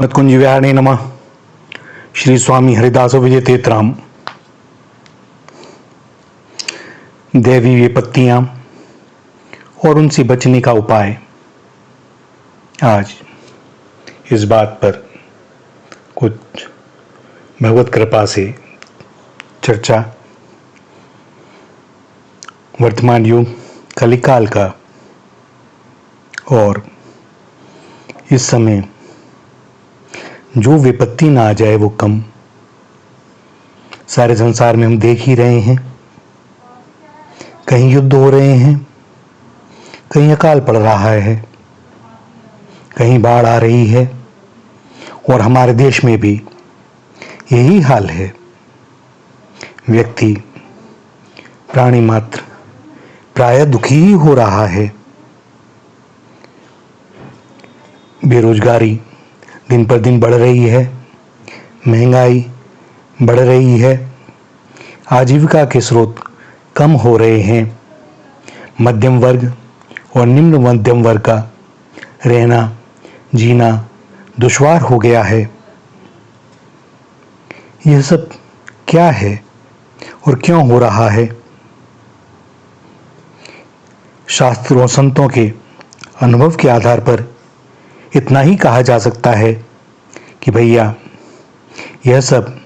मत्कुंज विहारिणे नमः। श्री स्वामी हरिदास विजय तेतराम। दैवी विपत्तियां और उनसे बचने का उपाय। आज इस बात पर कुछ भगवत कृपा से चर्चा। वर्तमान युग कलिकाल का और इस समय जो विपत्ति ना आ जाए वो कम। सारे संसार में हम देख ही रहे हैं, कहीं युद्ध हो रहे हैं, कहीं अकाल पड़ रहा है, कहीं बाढ़ आ रही है और हमारे देश में भी यही हाल है। व्यक्ति प्राणी मात्र प्रायः दुखी ही हो रहा है। बेरोजगारी दिन पर दिन बढ़ रही है, महंगाई बढ़ रही है, आजीविका के स्रोत कम हो रहे हैं। मध्यम वर्ग और निम्न मध्यम वर्ग का रहना जीना दुश्वार हो गया है। यह सब क्या है और क्यों हो रहा है? शास्त्रों संतों के अनुभव के आधार पर इतना ही कहा जा सकता है कि भैया यह सब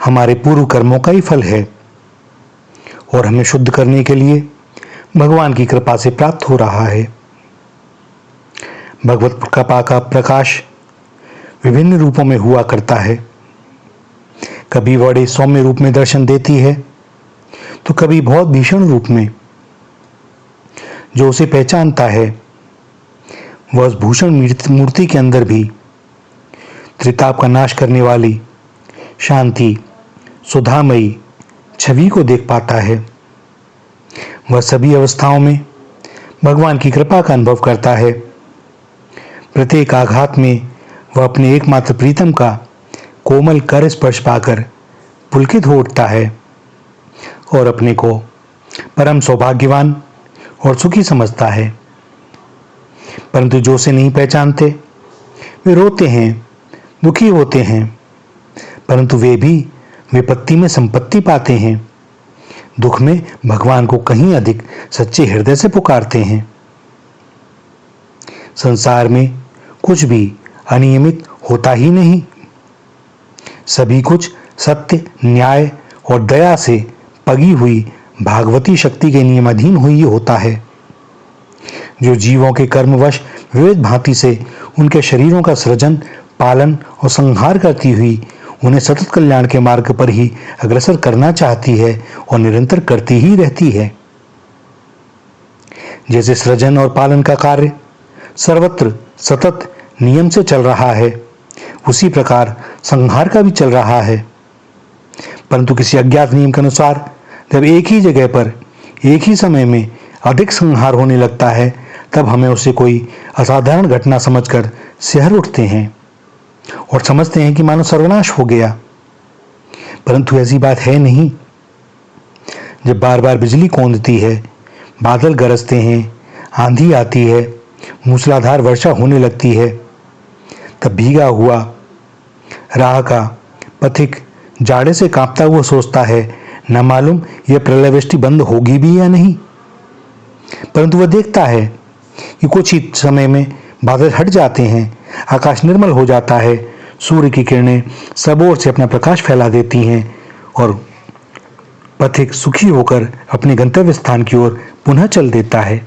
हमारे पूर्व कर्मों का ही फल है और हमें शुद्ध करने के लिए भगवान की कृपा से प्राप्त हो रहा है। भगवत कृपा का प्रकाश विभिन्न रूपों में हुआ करता है। कभी बड़े सौम्य रूप में दर्शन देती है तो कभी बहुत भीषण रूप में। जो उसे पहचानता है वह उस भूषण मूर्ति के अंदर भी त्रिताप का नाश करने वाली शांति सुधामयी छवि को देख पाता है। वह सभी अवस्थाओं में भगवान की कृपा का अनुभव करता है। प्रत्येक आघात में वह अपने एकमात्र प्रीतम का कोमल कर स्पर्श पाकर पुलकित हो उठता है और अपने को परम सौभाग्यवान और सुखी समझता है। परंतु जो उसे नहीं पहचानते वे रोते हैं, दुखी होते हैं, परंतु वे भी विपत्ति में संपत्ति पाते हैं। दुख में भगवान को कहीं अधिक सच्चे हृदय से पुकारते हैं। संसार में कुछ भी अनियमित होता ही नहीं। सभी कुछ सत्य, न्याय और दया से पगी हुई भागवती शक्ति के नियमाधीन हुई होता है। जो जीवों के कर्मवश विविध भांति से उनके शरीरों का सृजन, पालन और संहार करती हुई उन्हें सतत कल्याण के मार्ग पर ही अग्रसर करना चाहती है और निरंतर करती ही रहती है। जैसे सृजन और पालन का कार्य सर्वत्र सतत नियम से चल रहा है, उसी प्रकार संहार का भी चल रहा है। परंतु किसी अज्ञात नियम के अनुसार जब एक ही जगह पर एक ही समय में अधिक संहार होने लगता है तब हमें उसे कोई असाधारण घटना समझकर सिहर उठते हैं और समझते हैं कि मानो सर्वनाश हो गया। परंतु ऐसी बात है नहीं। जब बार बार बिजली कौंधती है, बादल गरजते हैं, आंधी आती है, मूसलाधार वर्षा होने लगती है, तब भीगा हुआ राह का पथिक जाड़े से कांपता हुआ सोचता है न मालूम यह प्रलयवृष्टि बंद होगी भी या नहीं। परंतु वह देखता है कि कुछ ही समय में बादल हट जाते हैं, आकाश निर्मल हो जाता है, सूर्य की किरणें सब ओर से अपना प्रकाश फैला देती हैं और पथिक सुखी होकर अपने गंतव्य स्थान की ओर पुनः चल देता है।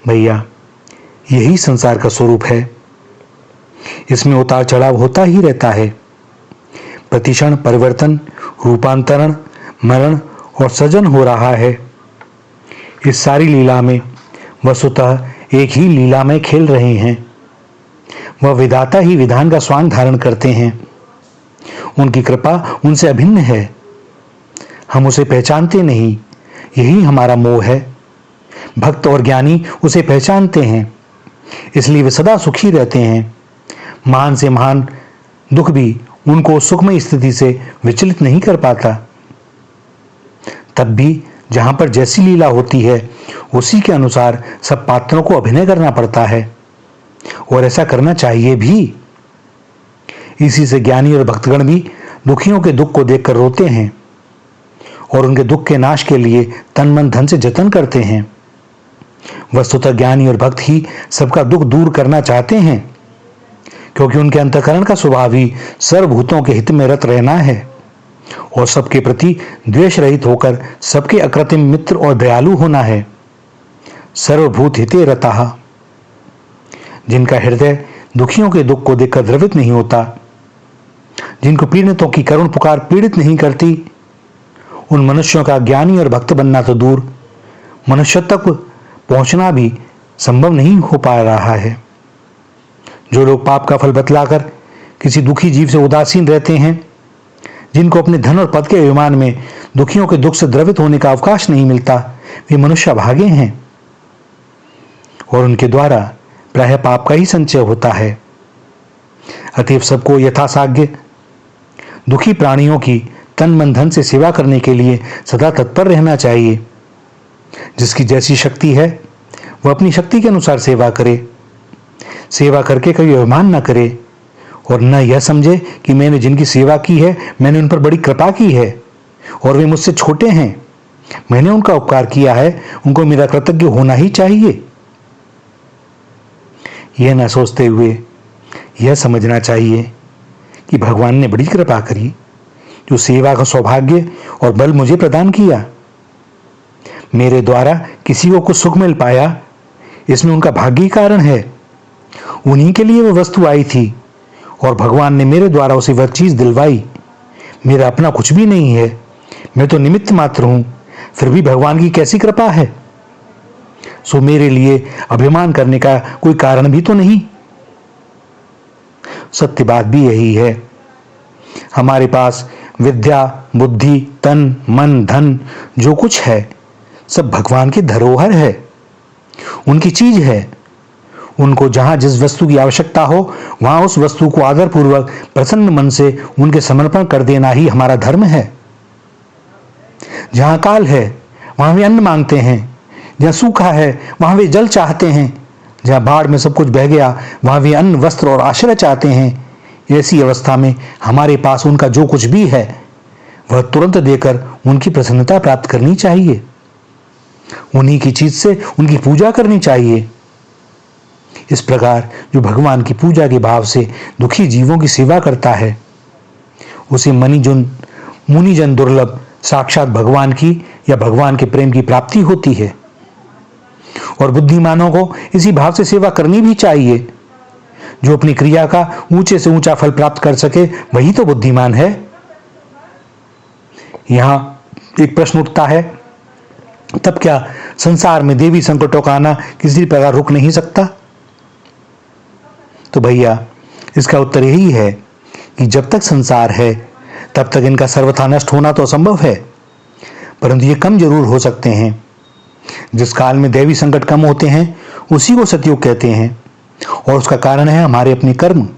भैया यही संसार का स्वरूप है। इसमें उतार चढ़ाव होता ही रहता है। प्रतिक्षण परिवर्तन, रूपांतरण, मरण और सृजन हो रहा है। इस सारी लीला में वस्तुतः एक ही लीला में खेल रहे हैं। वह विधाता ही विधान का स्वांग धारण करते हैं। उनकी कृपा उनसे अभिन्न है। हम उसे पहचानते नहीं, यही हमारा मोह है। भक्त और ज्ञानी उसे पहचानते हैं, इसलिए वे सदा सुखी रहते हैं। महान से महान दुख भी उनको सुखमय स्थिति से विचलित नहीं कर पाता। तब भी जहां पर जैसी लीला होती है उसी के अनुसार सब पात्रों को अभिनय करना पड़ता है। और ऐसा करना चाहिए भी। इसी से ज्ञानी और भक्तगण भी दुखियों के दुख को देखकर रोते हैं और उनके दुख के नाश के लिए तन मन धन से जतन करते हैं। वस्तुतः ज्ञानी और भक्त ही सबका दुख दूर करना चाहते हैं, क्योंकि उनके अंतःकरण का स्वभाव ही सर्वभूतों के हित में रत रहना है और सबके प्रति द्वेष रहित होकर सबके अकृत्रिम मित्र और दयालु होना है। सर्वभूत हिते रतः। जिनका हृदय दुखियों के दुख को देखकर द्रवित नहीं होता, जिनको पीड़ितों की करुण पुकार पीड़ित नहीं करती, उन मनुष्यों का ज्ञानी और भक्त बनना तो दूर, मनुष्य तक पहुंचना भी संभव नहीं हो पा रहा है। जो लोग पाप का फल बतलाकर किसी दुखी जीव से उदासीन रहते हैं, जिनको अपने धन और पद के अभिमान में दुखियों के दुख से द्रवित होने का अवकाश नहीं मिलता, वे मनुष्य भागे हैं और उनके द्वारा प्रायः पाप का ही संचय होता है। अतएव सबको यथासाध्य दुखी प्राणियों की तन मन धन से सेवा करने के लिए सदा तत्पर रहना चाहिए। जिसकी जैसी शक्ति है वह अपनी शक्ति के अनुसार सेवा करे। सेवा करके कभी अभिमान न करे और न यह समझे कि मैंने जिनकी सेवा की है मैंने उन पर बड़ी कृपा की है और वे मुझसे छोटे हैं, मैंने उनका उपकार किया है, उनको मेरा कृतज्ञ होना ही चाहिए। यह न सोचते हुए यह समझना चाहिए कि भगवान ने बड़ी कृपा करी, जो सेवा का सौभाग्य और बल मुझे प्रदान किया। मेरे द्वारा किसी को कुछ सुख मिल पाया, इसमें उनका भाग्य ही कारण है। उन्हीं के लिए वह वस्तु आई थी और भगवान ने मेरे द्वारा उसे वह चीज दिलवाई। मेरा अपना कुछ भी नहीं है, मैं तो निमित्त मात्र हूं, फिर भी भगवान की कैसी कृपा है। सो मेरे लिए अभिमान करने का कोई कारण भी तो नहीं। सत्य बात भी यही है। हमारे पास विद्या, बुद्धि, तन, मन, धन जो कुछ है सब भगवान की धरोहर है, उनकी चीज है। उनको जहां जिस वस्तु की आवश्यकता हो वहां उस वस्तु को आदरपूर्वक प्रसन्न मन से उनके समर्पण कर देना ही हमारा धर्म है। जहां काल है वहां वे अन्न मांगते हैं, जहां सूखा है वहां वे जल चाहते हैं, जहां बाढ़ में सब कुछ बह गया वहां वे अन्न, वस्त्र और आश्रय चाहते हैं। ऐसी अवस्था में हमारे पास उनका जो कुछ भी है वह तुरंत देकर उनकी प्रसन्नता प्राप्त करनी चाहिए। उन्हीं की चीज से उनकी पूजा करनी चाहिए। इस प्रकार जो भगवान की पूजा के भाव से दुखी जीवों की सेवा करता है, उसे मुनिजन दुर्लभ साक्षात भगवान की या भगवान के प्रेम की प्राप्ति होती है। और बुद्धिमानों को इसी भाव से सेवा करनी भी चाहिए। जो अपनी क्रिया का ऊंचे से ऊंचा फल प्राप्त कर सके वही तो बुद्धिमान है। यहां एक प्रश्न उठता है, तब क्या संसार में देवी संकटों का आना किसी प्रकार रुक नहीं सकता? तो भैया इसका उत्तर यही है कि जब तक संसार है तब तक इनका सर्वथा नष्ट होना तो असंभव है, परंतु ये कम जरूर हो सकते हैं। जिस काल में दैवी संकट कम होते हैं उसी को सतयुग कहते हैं और उसका कारण है हमारे अपने कर्म।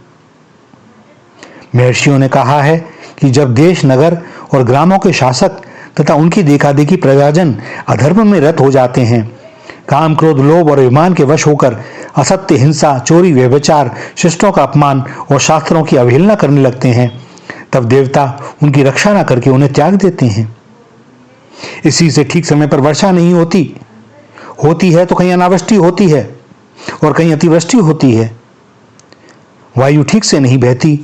महर्षियों ने कहा है कि जब देश, नगर और ग्रामों के शासक तथा उनकी देखादेखी प्रजाजन अधर्म में रत हो जाते हैं, काम, क्रोध, लोभ और अभिमान के वश होकर असत्य, हिंसा, चोरी, व्यभिचार, शिष्टों का अपमान और शास्त्रों की अवहेलना करने लगते हैं, तब देवता उनकी रक्षा न करके उन्हें त्याग देते हैं। इसी से ठीक समय पर वर्षा नहीं होती है तो कहीं अनावृष्टि होती है और कहीं अतिवृष्टि होती है। वायु ठीक से नहीं बहती,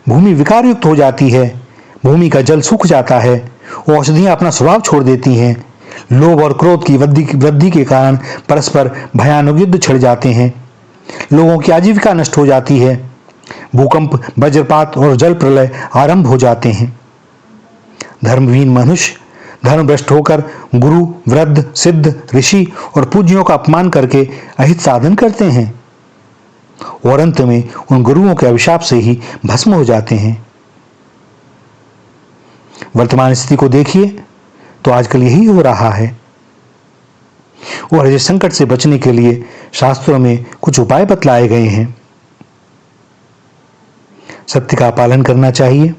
भूमि विकार युक्त हो जाती है, भूमि का जल सूख जाता है, औषधियां अपना स्वभाव छोड़ देती हैं। लोभ और क्रोध की वृद्धि के कारण परस्पर भयानक युद्ध छिड़ जाते हैं, लोगों की आजीविका नष्ट हो जाती है, भूकंप, वज्रपात और जल प्रलय आरंभ हो जाते हैं। धर्महीन मनुष्य धर्म भ्रष्ट होकर गुरु, वृद्ध, सिद्ध, ऋषि और पूज्यों का अपमान करके अहित साधन करते हैं और अंत में उन गुरुओं के अभिशाप से ही भस्म हो जाते हैं। वर्तमान स्थिति को देखिए तो आजकल यही हो रहा है और इस संकट से बचने के लिए शास्त्रों में कुछ उपाय बतलाए गए हैं। सत्य का पालन करना चाहिए,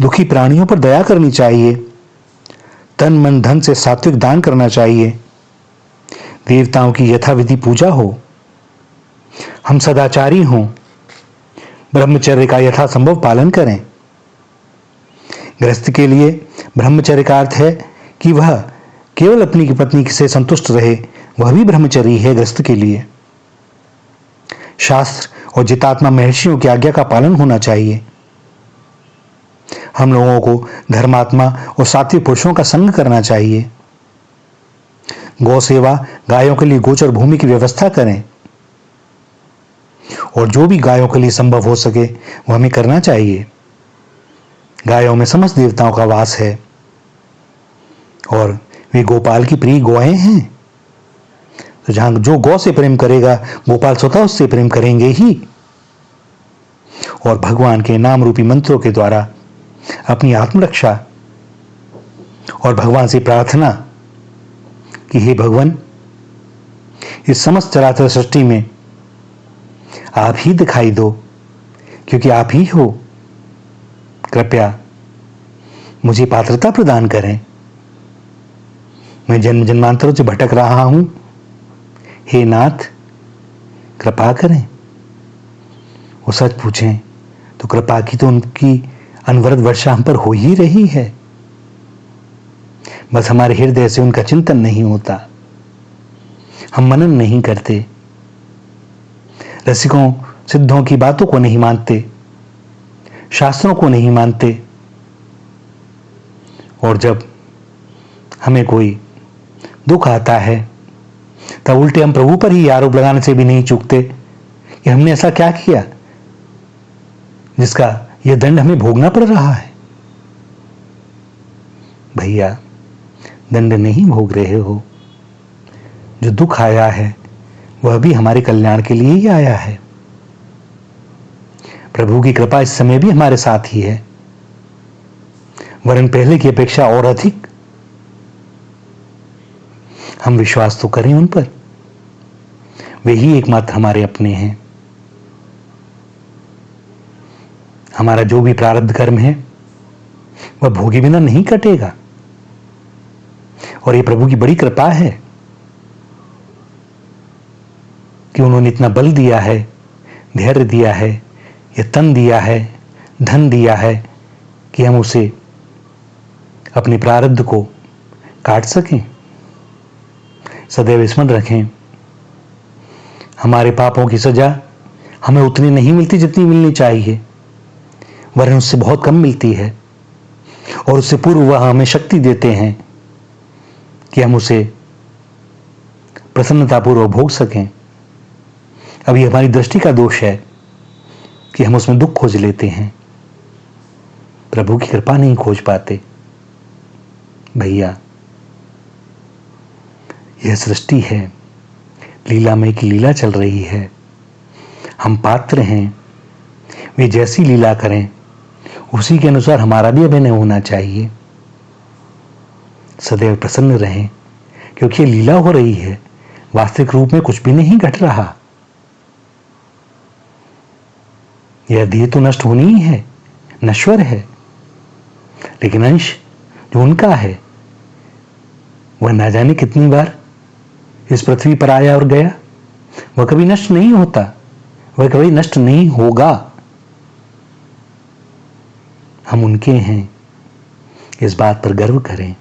दुखी प्राणियों पर दया करनी चाहिए, तन मन धन से सात्विक दान करना चाहिए, देवताओं की यथाविधि पूजा हो, हम सदाचारी हों, ब्रह्मचर्य का यथासंभव पालन करें। गृहस्थ के लिए ब्रह्मचर्य का अर्थ है कि वह केवल अपनी की पत्नी से संतुष्ट रहे, वह भी ब्रह्मचर्य है गृहस्थ के लिए। शास्त्र और जितात्मा महर्षियों की आज्ञा का पालन होना चाहिए। हम लोगों को धर्मात्मा और सात्विक पुरुषों का संग करना चाहिए। गौ सेवा, गायों के लिए गोचर भूमि की व्यवस्था करें, और जो भी गायों के लिए संभव हो सके वह हमें करना चाहिए। गायों में समस्त देवताओं का वास है और वे गोपाल की प्रिय गौएं हैं। तो जहां जो गौ से प्रेम करेगा, गोपाल स्वतः उससे प्रेम करेंगे ही। और भगवान के नाम रूपी मंत्रों के द्वारा अपनी आत्मरक्षा और भगवान से प्रार्थना कि हे भगवान, इस समस्त चराचर सृष्टि में आप ही दिखाई दो, क्योंकि आप ही हो। कृपया मुझे पात्रता प्रदान करें। मैं जन्म जन्मांतरों से भटक रहा हूं, हे नाथ कृपा करें। वो सच पूछें तो कृपा की तो उनकी अनवरत वर्षा हम पर हो ही रही है, बस हमारे हृदय से उनका चिंतन नहीं होता, हम मनन नहीं करते, रसिकों सिद्धों की बातों को नहीं मानते, शास्त्रों को नहीं मानते। और जब हमें कोई दुख आता है तब उल्टे हम प्रभु पर ही आरोप लगाने से भी नहीं चूकते कि हमने ऐसा क्या किया जिसका यह दंड हमें भोगना पड़ रहा है। भैया, दंड नहीं भोग रहे हो, जो दुख आया है वह भी हमारे कल्याण के लिए ही आया है। प्रभु की कृपा इस समय भी हमारे साथ ही है, वरन पहले की अपेक्षा और अधिक। हम विश्वास तो करें उन पर, वे ही एकमात्र हमारे अपने हैं। हमारा जो भी प्रारब्ध कर्म है वह भोगे बिना नहीं कटेगा, और ये प्रभु की बड़ी कृपा है कि उन्होंने इतना बल दिया है, धैर्य दिया है, यह तन दिया है, धन दिया है कि हम उसे अपने प्रारब्ध को काट सकें। सदैव स्मरण रखें, हमारे पापों की सजा हमें उतनी नहीं मिलती जितनी मिलनी चाहिए, वरन उससे बहुत कम मिलती है। और उससे पूर्व वह हमें शक्ति देते हैं कि हम उसे प्रसन्नतापूर्वक भोग सकें। अभी हमारी दृष्टि का दोष है कि हम उसमें दुख खोज लेते हैं, प्रभु की कृपा नहीं खोज पाते। भैया, यह सृष्टि है, लीलामय की लीला चल रही है, हम पात्र हैं। वे जैसी लीला करें उसी के अनुसार हमारा भी अभिनय होना चाहिए। सदैव प्रसन्न रहें, क्योंकि ये लीला हो रही है, वास्तविक रूप में कुछ भी नहीं घट रहा। यह देह तो नष्ट होनी ही है, नश्वर है, लेकिन अंश जो उनका है वह ना जाने कितनी बार इस पृथ्वी पर आया और गया। वह कभी नष्ट नहीं होता, वह कभी नष्ट नहीं होगा। हम उनके हैं, इस बात पर गर्व करें।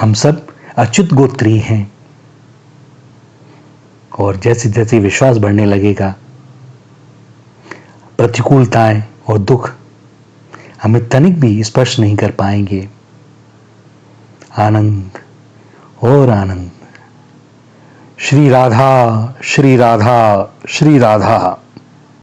हम सब अच्युत गोत्री हैं, और जैसे जैसे विश्वास बढ़ने लगेगा, प्रतिकूलताएं और दुख हमें तनिक भी स्पर्श नहीं कर पाएंगे। आनंद और आनंद। श्री राधा, श्री राधा, श्री राधा।